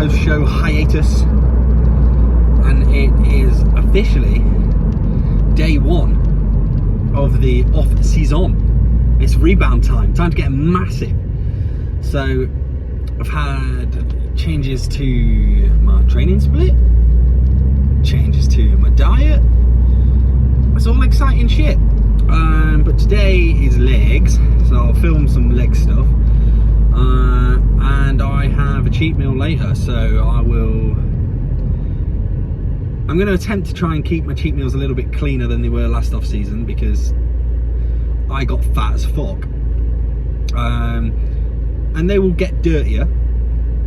post-show hiatus, and it is officially day one of the off-season. It's rebound time to get massive. So I've had changes to my training split, changes to my diet. It's all exciting shit. But today is legs, so I'll film some leg stuff. And I have a cheat meal later, so I'm going to attempt to try and keep my cheat meals a little bit cleaner than they were last off season, because I got fat as fuck. And they will get dirtier.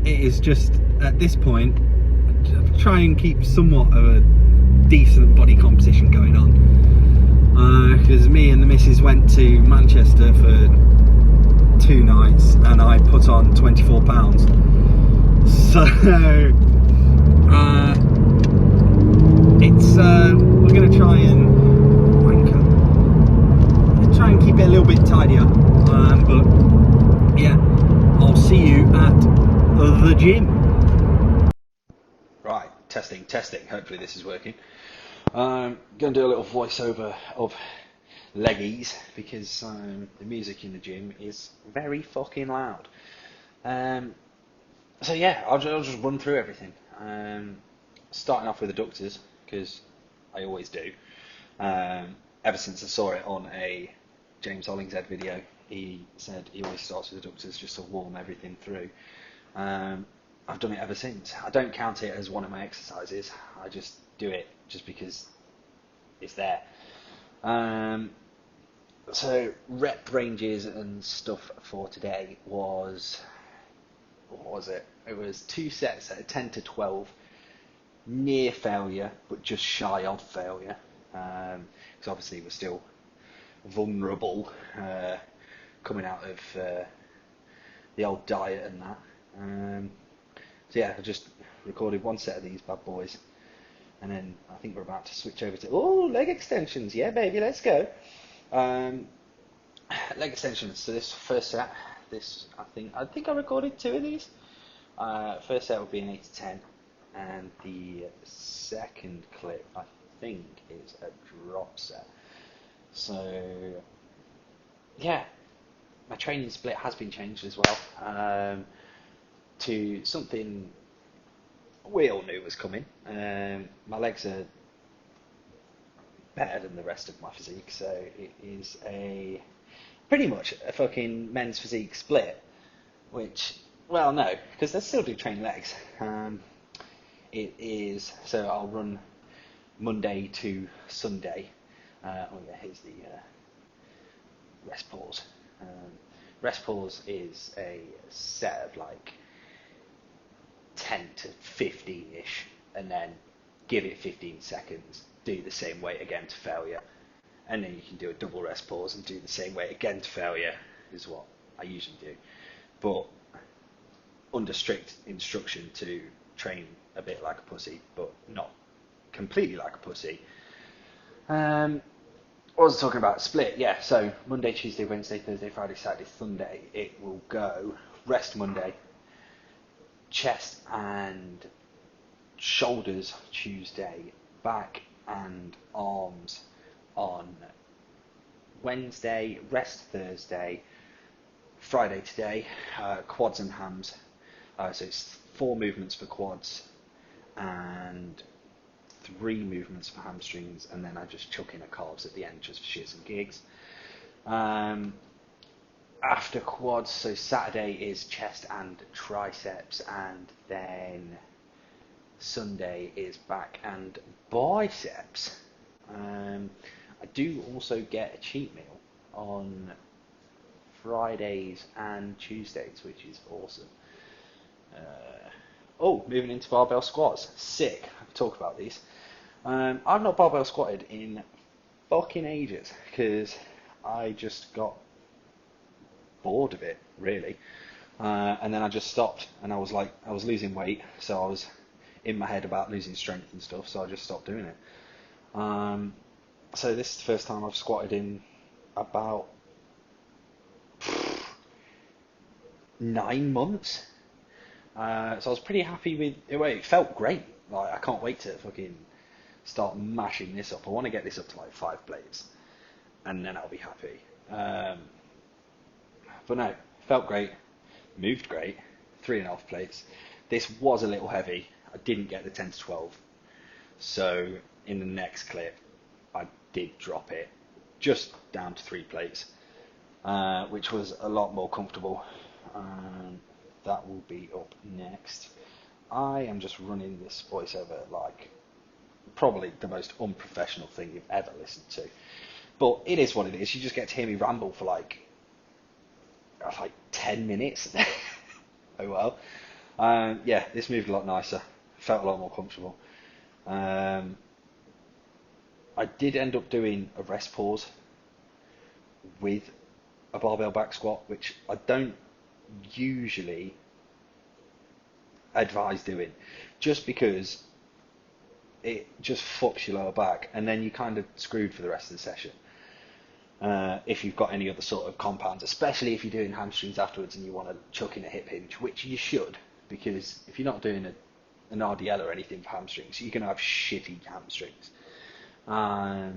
It is just, at this point, try and keep somewhat of a decent body composition going on. Because me and the missus went to Manchester for 2 nights and I put on 24 pounds. So we're going to try and keep it a little bit tidier. But yeah, I'll see you at the gym. Right, testing. Hopefully this is working. I'm going to do a little voiceover of leggies because the music in the gym is very fucking loud. So yeah, I'll just run through everything. Starting off with adductors, because I always do. Ever since I saw it on a James Hollingshead video, he said he always starts with adductors just to warm everything through. I've done it ever since. I don't count it as one of my exercises. I just do it just because it's there. So rep ranges and stuff for today was, what was it? It was 2 sets at 10 to 12, near failure, but just shy of failure. Because obviously we're still vulnerable coming out of the old diet and that. So yeah, I just recorded 1 set of these bad boys, and then I think we're about to switch over to leg extensions. Yeah, baby, let's go. Leg extensions. So this first set, I think I recorded 2 of these. First set would be an 8 to 10, and the second clip I think is a drop set. So yeah, my training split has been changed as well. To something we all knew was coming. My legs are better than the rest of my physique, so it is pretty much a fucking men's physique split, which, well, no, because I still do train legs. It is, so I'll run Monday to Sunday. Here's the rest pause. Rest pause is a set of like 10 to 15-ish, and then give it 15 seconds, do the same weight again to failure, and then you can do a double rest pause and do the same weight again to failure, is what I usually do, but under strict instruction to train a bit like a pussy, but not completely like a pussy. What was I talking about? Split, yeah, so Monday, Tuesday, Wednesday, Thursday, Friday, Saturday, Sunday, it will go rest Monday, chest and shoulders Tuesday, back and arms on Wednesday, rest Thursday, Friday today, quads and hams. So it's 4 movements for quads and 3 movements for hamstrings, and then I just chuck in a calves at the end just for shits and gigs. After quads, so Saturday is chest and triceps, and then Sunday is back and biceps. I do also get a cheat meal on Fridays and Tuesdays, which is awesome. Moving into barbell squats. Sick. I've talked about these. I've not barbell squatted in fucking ages because I just got bored of it, really. And then I just stopped, and I was losing weight, so I was in my head about losing strength and stuff, so I just stopped doing it. So this is the first time I've squatted in about 9 months. So I was pretty happy with it. It felt great. Like, I can't wait to fucking start mashing this up. I want to get this up to like 5 plates, and then I'll be happy. But no, felt great, moved great, 3.5 plates. This was a little heavy. I didn't get the 10 to 12. So in the next clip, I did drop it just down to 3 plates, which was a lot more comfortable. That will be up next. I am just running this voiceover like probably the most unprofessional thing you've ever listened to. But it is what it is. You just get to hear me ramble for like 10 minutes. Oh well. Yeah, this moved a lot nicer. Felt a lot more comfortable. I did end up doing a rest pause with a barbell back squat, which I don't usually advise doing, just because it just fucks your lower back, and then you're kind of screwed for the rest of the session. If you've got any other sort of compounds, especially if you're doing hamstrings afterwards and you want to chuck in a hip hinge, which you should, because if you're not doing an RDL or anything for hamstrings, you're going to have shitty hamstrings. I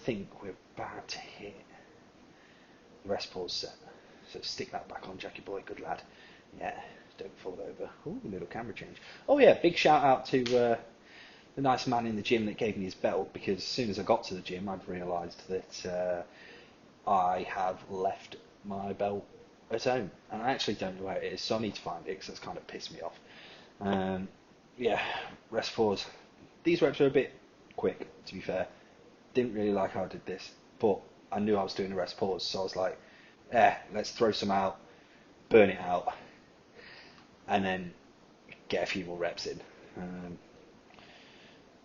think we're about to hit the rest pause set. So stick that back on, Jackie boy, good lad. Yeah, don't fall over. Ooh, little camera change. Oh yeah, big shout out to the nice man in the gym that gave me his belt, because as soon as I got to the gym, I'd realised that I have left my belt at home, and I actually don't know where it is, so I need to find it, because that's kind of pissed me off. Yeah, rest pause. These reps are a bit quick, to be fair. Didn't really like how I did this, but I knew I was doing a rest pause, so I was like, let's throw some out, burn it out, and then get a few more reps in.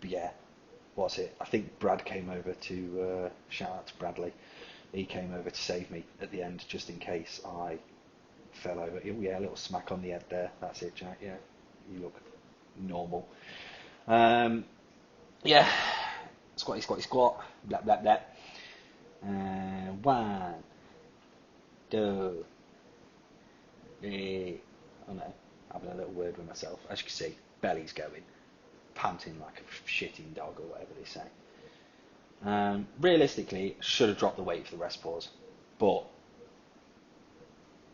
But yeah, what's it? I think Brad came over to, shout out to Bradley, he came over to save me at the end, just in case I fell over. Oh yeah, a little smack on the head there, that's it, Jack, yeah, you look normal. Yeah, squatty, squatty, squat, blah, blah, blah. 1, 2, 3. Oh no, having a little word with myself. As you can see, belly's going, panting like a shitting dog or whatever they say. Realistically, should have dropped the weight for the rest pause, but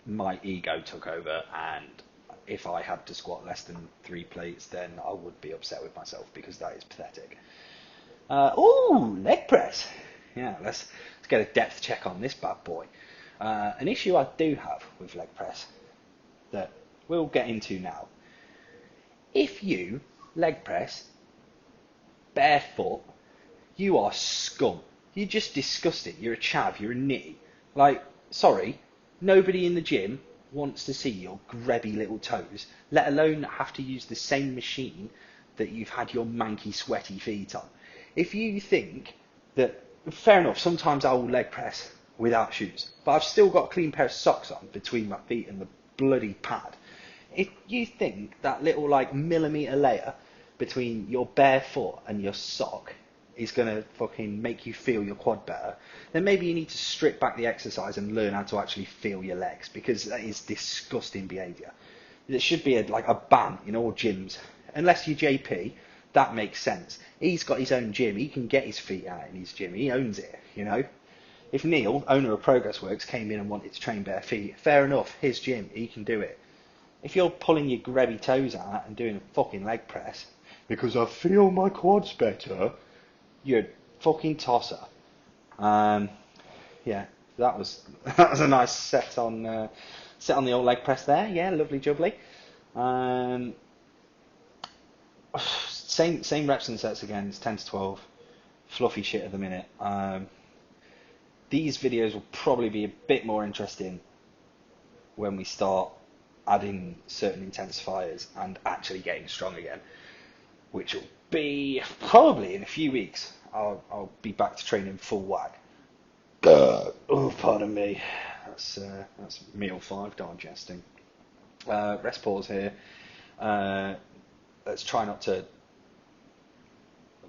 my ego took over, and if I had to squat less than 3 plates, then I would be upset with myself, because that is pathetic. Ooh, leg press. Yeah, let's get a depth check on this bad boy. An issue I do have with leg press that we'll get into now. If you leg press barefoot, you are scum. You're just disgusting. You're a chav. You're a nitty. Like, sorry, nobody in the gym wants to see your grubby little toes, let alone have to use the same machine that you've had your manky, sweaty feet on. If you think that, fair enough, sometimes I will leg press without shoes, but I've still got a clean pair of socks on between my feet and the bloody pad. If you think that little like millimetre layer between your bare foot and your sock is going to fucking make you feel your quad better, then maybe you need to strip back the exercise and learn how to actually feel your legs, because that is disgusting behaviour. There should be like a ban in all gyms, unless you're JP. That makes sense. He's got his own gym. He can get his feet out in his gym. He owns it, you know. If Neil, owner of Progress Works, came in and wanted to train bare feet, fair enough, his gym, he can do it. If you're pulling your grubby toes out and doing a fucking leg press because I feel my quads better, you're a fucking tosser. Yeah, that was a nice set on the old leg press there. Yeah, lovely jubbly. Same reps and sets again. It's 10 to 12. Fluffy shit at the minute. These videos will probably be a bit more interesting when we start adding certain intensifiers and actually getting strong again, which will be probably in a few weeks. I'll be back to training full whack. Oh, pardon me. That's meal 5 digesting. Rest pause here. Let's try not to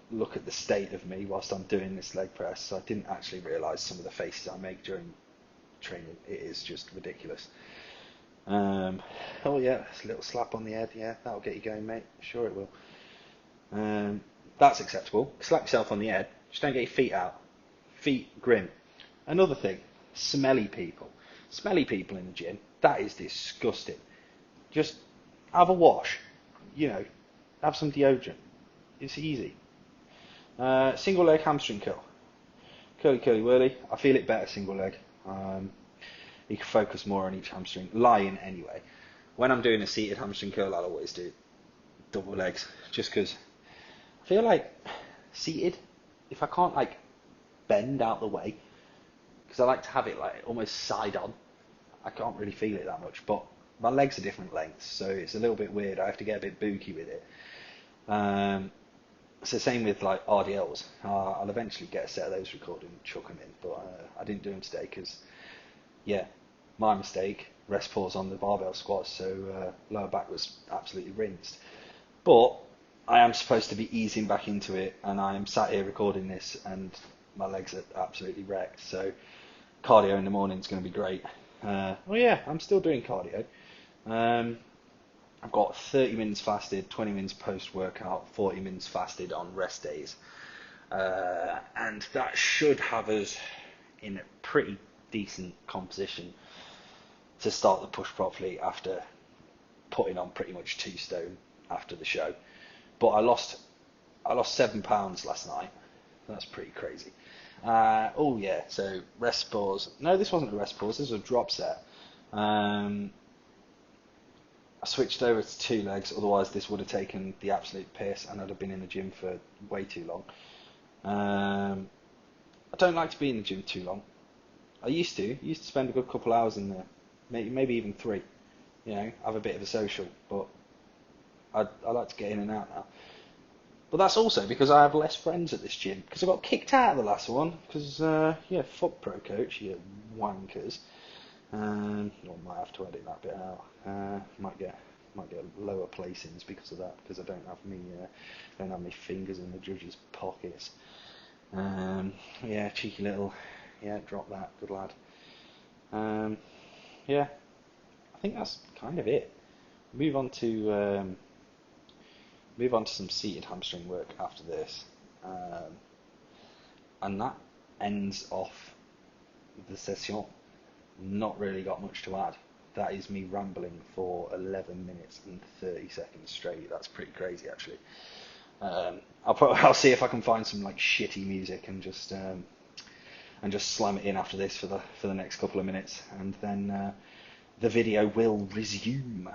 look at the state of me whilst I'm doing this leg press. So I didn't actually realise some of the faces I make during training. It is just ridiculous. Oh yeah, it's a little slap on the head. Yeah, that'll get you going, mate. Sure it will. That's acceptable. Slap yourself on the head. Just don't get your feet out. Feet grim. Another thing, smelly people. Smelly people in the gym. That is disgusting. Just have a wash. Have some deodorant. It's easy. Single leg hamstring curl. Curly, curly, whirly. I feel it better single leg. You can focus more on each hamstring. Lying anyway. When I'm doing a seated hamstring curl, I'll always do double legs. Just because I feel like seated, if I can't like bend out the way, because I like to have it like almost side on, I can't really feel it that much. But my legs are different lengths, so it's a little bit weird. I have to get a bit booky with it. So same with like RDLs. I'll eventually get a set of those recorded and chuck them in, but I didn't do them today because, yeah, my mistake. Rest pause on the barbell squats, so lower back was absolutely rinsed. But I am supposed to be easing back into it, and I am sat here recording this, and my legs are absolutely wrecked. So cardio in the morning is going to be great. Well, yeah, I'm still doing cardio. I've got 30 minutes fasted, 20 minutes post-workout, 40 minutes fasted on rest days. And that should have us in a pretty decent composition to start the push properly after putting on pretty much 2 stone after the show. But I lost 7 pounds last night. That's pretty crazy. Oh yeah, so rest pause. No, this wasn't a rest pause, this was a drop set. I switched over to 2 legs, otherwise this would have taken the absolute piss and I'd have been in the gym for way too long. I don't like to be in the gym too long. I used to spend a good couple hours in there, maybe even 3, have a bit of a social, but I like to get in and out now. But that's also because I have less friends at this gym, because I got kicked out of the last one, because, fuck Pro Coach, you wankers. I might have to edit that bit out. Might get lower placings because of that, because I don't have my fingers in the judges' pockets. Cheeky little, drop that, good lad. I think that's kind of it. Move on to some seated hamstring work after this, and that ends off the session. Not really got much to add. That is me rambling for 11 minutes and 30 seconds straight. That's pretty crazy, actually. I'll see if I can find some like shitty music and just slam it in after this for the next couple of minutes, and then the video will resume.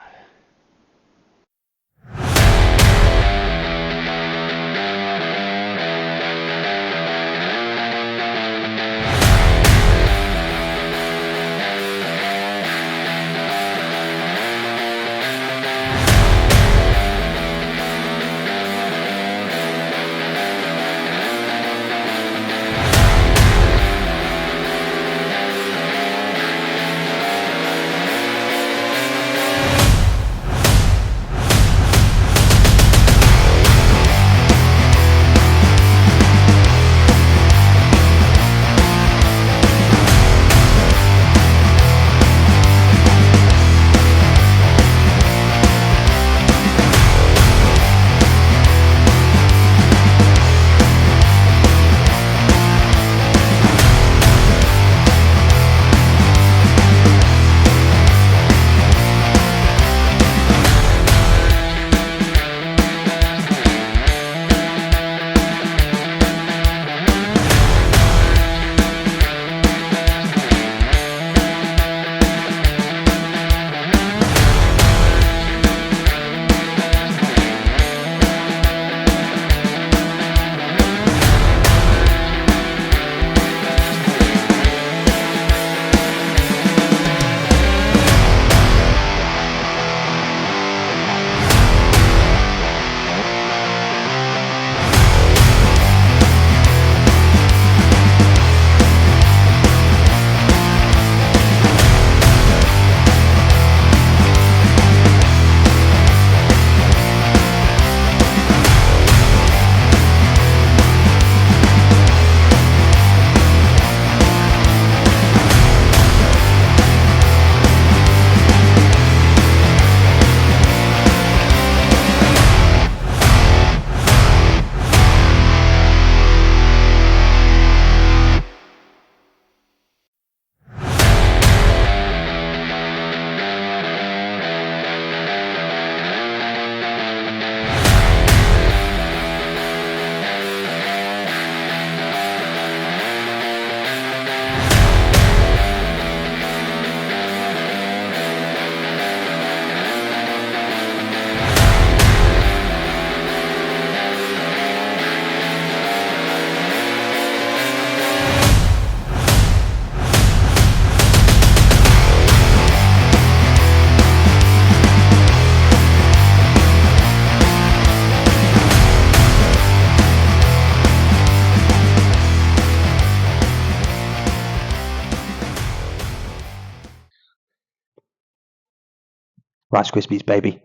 Rice Krispies, baby.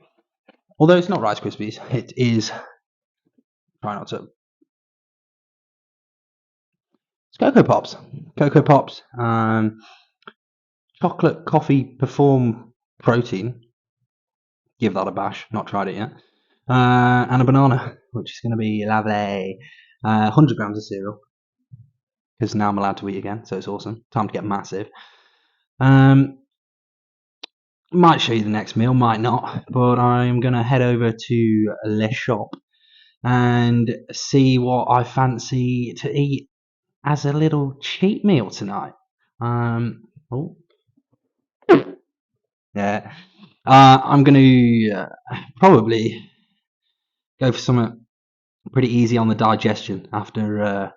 Although it's not Rice Krispies, it is. Try not to. It's Cocoa Pops. Cocoa Pops. Chocolate coffee perform protein. Give that a bash. Not tried it yet. And a banana, which is going to be lovely. 100 grams of cereal. Because now I'm allowed to eat again, so it's awesome. Time to get massive. Might show you the next meal, might not. But I'm going to head over to Le Shop and see what I fancy to eat as a little cheat meal tonight. Yeah. I'm going to probably go for something pretty easy on the digestion after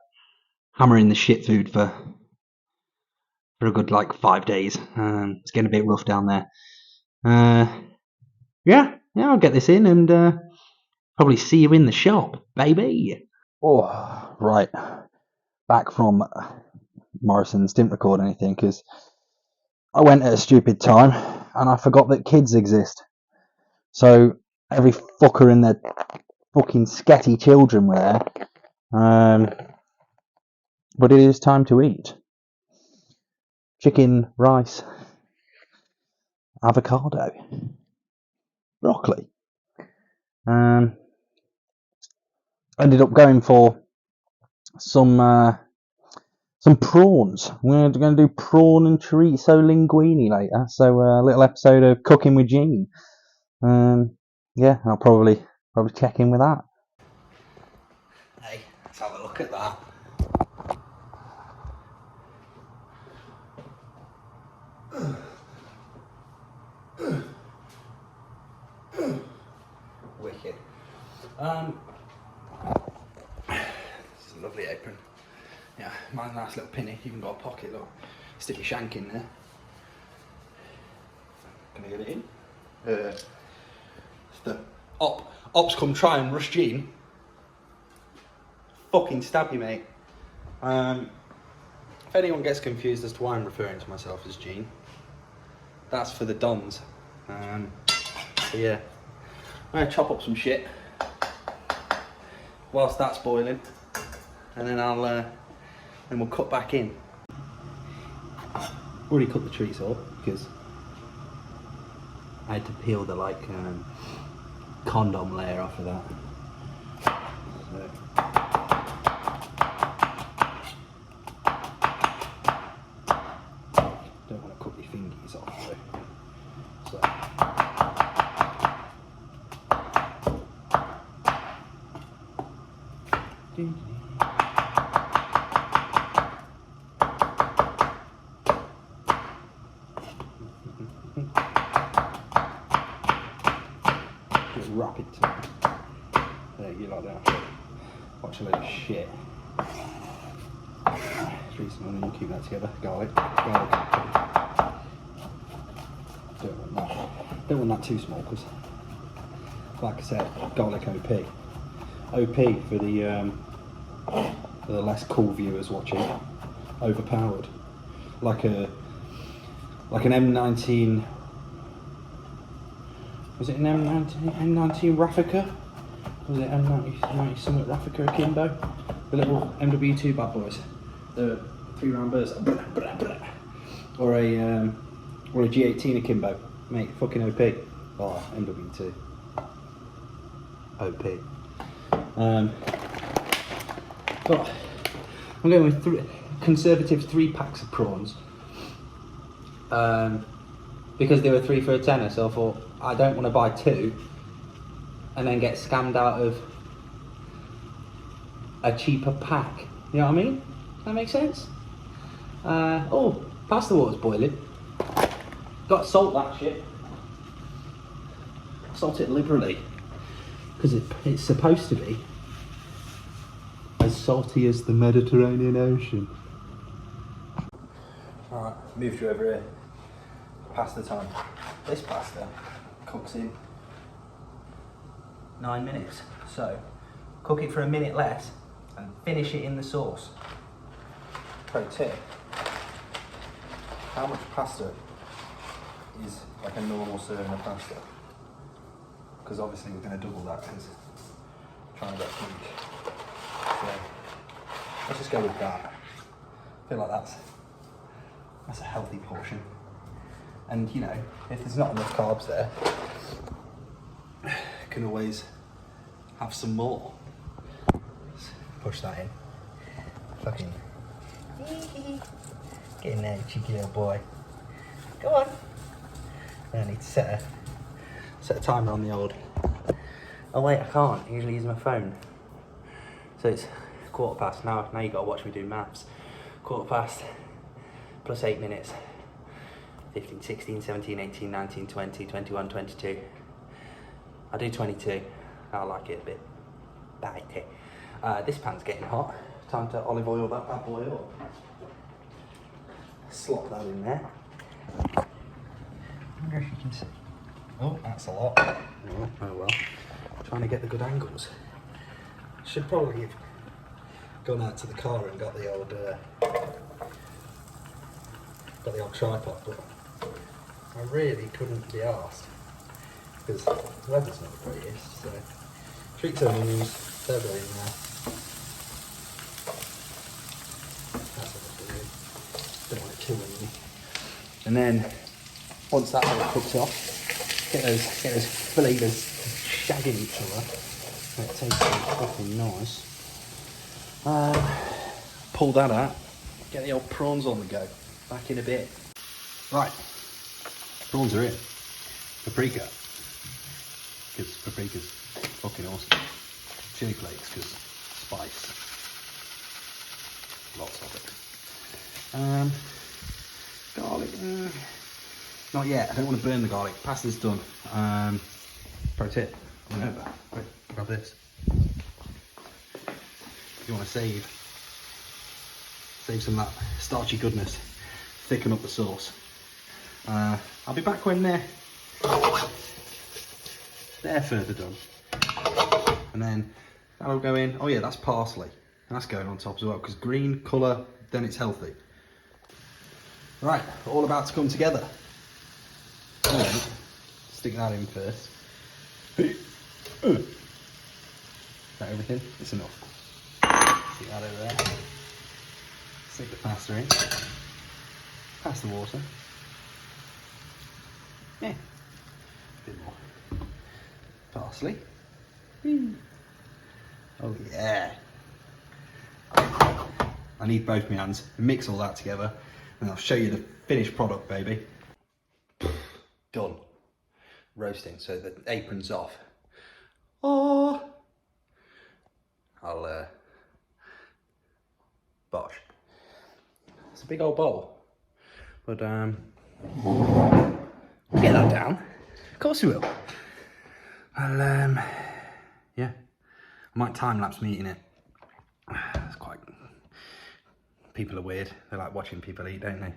hammering the shit food for a good 5 days. It's getting a bit rough down there. Yeah, I'll get this in and probably see you in the shop, baby. Oh, right. Back from Morrison's. Didn't record anything because I went at a stupid time and I forgot that kids exist. So every fucker and their fucking sketty children were there. But it is time to eat. Chicken, rice, avocado, broccoli. Ended up going for some prawns. We're going to do prawn and chorizo linguine later. So a little episode of Cooking with Gene. Yeah, I'll probably check in with that. Hey, let's have a look at that. Wicked. It's a lovely apron. Yeah, mine's a nice little pinny. Even got a pocket. Look, stick your shank in there. Can I get it in? The ops come try and rush Gene. Fucking stab you, mate. If anyone gets confused as to why I'm referring to myself as Gene, that's for the dons. So yeah, I'm gonna chop up some shit whilst that's boiling, and then we'll cut back in. Already cut the trees off because I had to peel the condom layer off of that. So. Don't want to cut your fingies off though. So. Just wrap it to there you like that. Watch a load of shit. Treason on and keep that together. Garlic. Don't want that too small because, like I said, garlic OP. OP for the less cool viewers watching. Overpowered. Like an M19. Was it an M19 Raffica? Was it M90 Summit Raffica Akimbo? The little MW2 bad boys. The 3-round burst. Or a G18 Akimbo. Mate, fucking OP. Oh, MW2. OP. But I'm going with conservative 3 packs of prawns. Because they were 3 for a tenner, so I thought I don't want to buy 2 and then get scammed out of a cheaper pack. You know what I mean? Does that make sense? Oh, pasta water's boiling. Got to salt that shit. Salt it liberally, because it's supposed to be as salty as the Mediterranean Ocean. Alright, moved you over here. Pasta time. This pasta cooks in 9 minutes. So, cook it for a minute less and finish it in the sauce. Pro tip. How much pasta is like a normal serving of pasta? because obviously we're going to double that because I'm trying to get huge. So let's just go with that. I feel like that's a healthy portion. And you know, if there's not enough carbs there, you can always have some more. Let's push that in. Fucking get in there, you cheeky little boy. Go on. I need to set a timer on the old. Oh wait, I can't. I usually use my phone. So it's 1:15 now. Now you got to watch me do maths. 1:15 plus 8 minutes. 15, 16, 17, 18, 19, 20, 21, 22. I do 22. I like it a bit bitey. This pan's getting hot. Time to olive oil that bad boy up. Slop that in there. I wonder if you can see. Oh, that's a lot. Oh well. Trying to get the good angles. Should probably have gone out to the car and got the old tripod, but I really couldn't be arsed because the weather's not the greatest. So treats and onions, they're going in there. That's what I'm doing. Don't want it too oniony. And then once that all cooks off, get those flavours shagging each other. So it tastes fucking nice. Pull that out. Get the old prawns on the go. Back in a bit. Right, prawns are in. Paprika, because paprika's fucking awesome. Chili flakes, because spice. Lots of it. Garlic, not yet. I don't want to burn the garlic. Pasta's done. Pro tip, run over. Wait, grab this. If you want to save some of that starchy goodness, thicken up the sauce. I'll be back when they're further done. And then that'll go in. Oh yeah, that's parsley. And that's going on top as well, because green colour, then it's healthy. Right, all about to come together. Stick that in first. Is that everything? It's enough. Stick that over there. Stick the pasta in. Pass the water. Yeah. A bit more. Parsley. Oh yeah. I need both my hands. Mix all that together and I'll show you the finished product, baby. Done. Roasting, so the apron's off. Oh. I'll bosh. It's a big old bowl. But we'll get that down. Of course we will. I'll yeah. I might time lapse me eating it. It's quite. People are weird. They like watching people eat, don't they?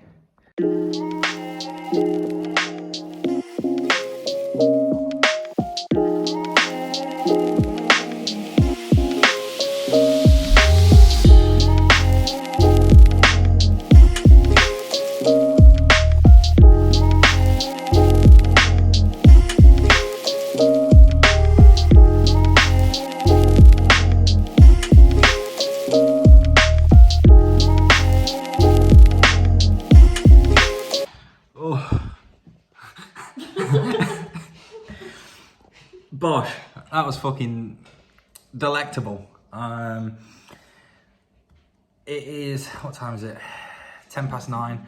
Bosh, that was fucking delectable. It is, what time is it? 9:10.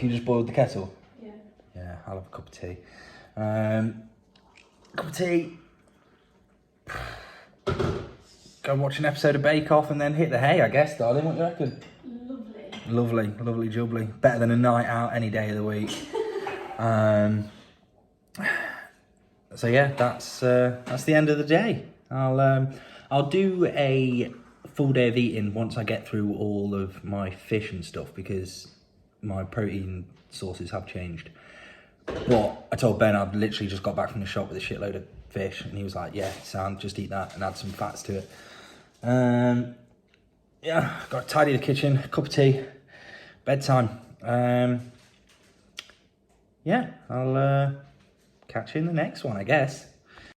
You just boiled the kettle? Yeah. Yeah, I'll have a cup of tea. Cup of tea. Go and watch an episode of Bake Off and then hit the hay, I guess, darling. What do you reckon? Lovely. Lovely jubbly. Better than a night out any day of the week. So yeah, that's the end of the day. I'll do a full day of eating once I get through all of my fish and stuff, because my protein sources have changed. But I told Ben I'd literally just got back from the shop with a shitload of fish, and he was like, "Yeah, sound, just eat that and add some fats to it." Yeah, got to tidy the kitchen, cup of tea, bedtime. Yeah, I'll catch you in the next one, I guess.